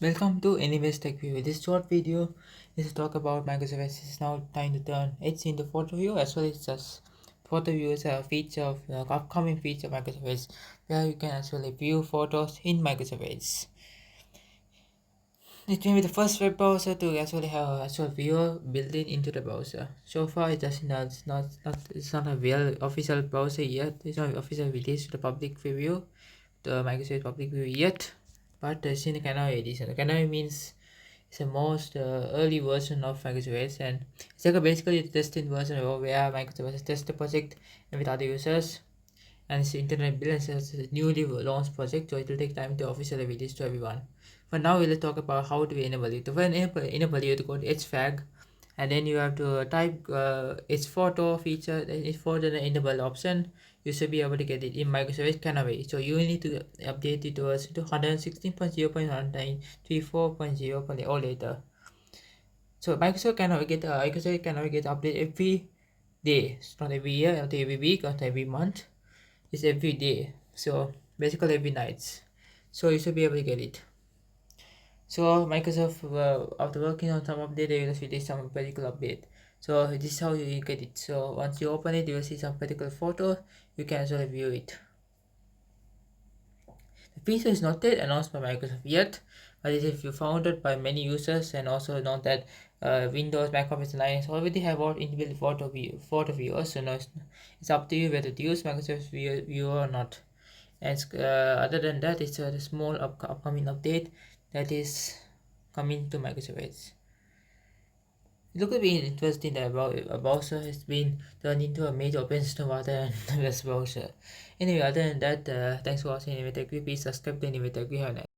Welcome to Anyways Tech View. This short video is to talk about Microsoft Edge. It's now time to turn Edge into photo view as well as just photo view is a feature of the upcoming feature of Microsoft Edge where you can actually view photos in Microsoft Edge. It may be the first web browser to actually have a actual viewer built in into the browser. So far, it doesn't. It's not a real official browser yet. It's not official released to the public preview, the Microsoft public preview yet. But it's in the Canary edition. The Canary means it's the most early version of Microsoft Edge, and it's like basically a testing version where Microsoft has tested the project with other users, and it's internet build and it's a newly launched project, so it will take time to officially release to everyone. For now, we'll talk about how to enable it. To enable you have to go to Edge flag, and then you have to type its photo feature, then it's for the enable option. You should be able to get it in Microsoft Edge Canary. So you need to update it to version 116.0.194.0 or later. So Microsoft Canary get update every day. It's not every year, not every week, not every month. It's every day. So basically every night. So you should be able to get it. So Microsoft, after working on some update, they will release some particular update. So this is how you get it. So once you open it, you will see some particular photo. You can also view it. The feature is not yet announced by Microsoft yet, but it is founded by many users and also know that Windows, Mac Office, Linux already have all inbuilt photo viewers. So now it's up to you whether to use Microsoft Viewer or not. And other than that, it's a small upcoming update that is coming to Microsoft Edge. It could be interesting that a browser has been turned into a major open system rather than a browser. Anyway, other than that, thanks for watching Anyway Tech. Please subscribe to Anyway Tech. We have a nice